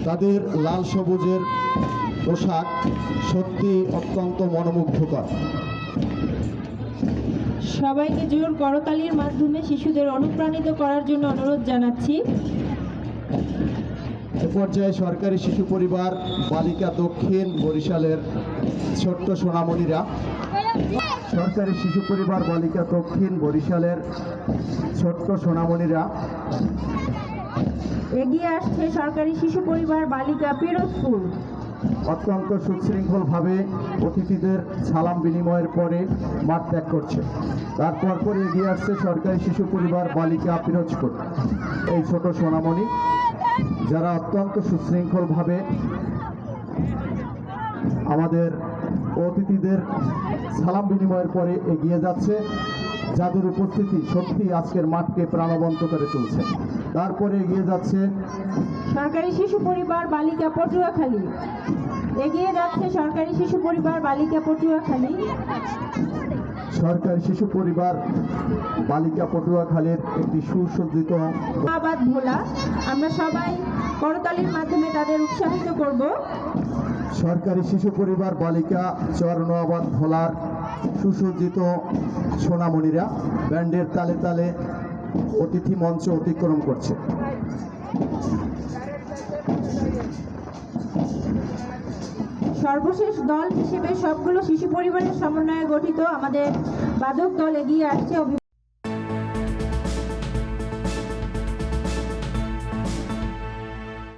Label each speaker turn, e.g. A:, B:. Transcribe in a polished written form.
A: তাদের লাল সবুজের পোশাক সত্যি অত্যন্ত মনোমুগ্ধকর।
B: সবাইকে জোর করতালির মাধ্যমে শিশুদের অনুপ্রাণিত করার জন্য অনুরোধ জানাচ্ছি।
A: এ পর্যায়ে সরকারি শিশু পরিবার বালিকা দক্ষিণ বরিশালের ছোট্ট সোনামণিরা, সরকারি শিশু পরিবার বালিকা দক্ষিণ বরিশালের ছোট্ট সোনামণিরা
B: এগিয়ে আসছে সরকারি শিশু পরিবার বালিকা পিরোজপুর।
A: অত্যন্ত সুশৃঙ্খলভাবে অতিথিদের সালাম বিনিময়ের পরে মাঠ ত্যাগ করছে। তারপর এগিয়ে আসছে সরকারি শিশু পরিবার বালিকা পিরোজপুর, এই ছোট সোনামণি যারা অত্যন্ত সুশৃঙ্খলভাবে আমাদের অতিথিদের সালাম বিনিময়ের পরে এগিয়ে যাচ্ছে, যাদের উপস্থিতি সত্যি আজকের মাঠকে প্রাণবন্ত করে তুলছে। তারপরে এগিয়ে যাচ্ছে
B: সরকারি শিশু পরিবার বালিকা পটুয়াখালী। এগিয়ে যাচ্ছে সরকারি শিশু পরিবার বালিকা পটুয়াখালী।
A: সরকারি শিশু পরিবার বালিকা পটুয়াখালীর একটি সুসজ্জিত
B: আবাদ ভোলা। আমরা সবাই করতালির মাধ্যমে তাদের উৎসাহিত করব।
A: সরকারি শিশু পরিবার বালিকা চরনোয়াবাদ ভোলার সুসজ্জিত সোনামণিরা ব্যান্ডের তালে তালে অতিথি মঞ্চ অতিক্রম করছে।
B: সর্বশেষ দল হিসেবে সবগুলো শিশু পরিবারের সমন্বয়ে গঠিত আমাদের বাদক দল এগিয়ে আসছে।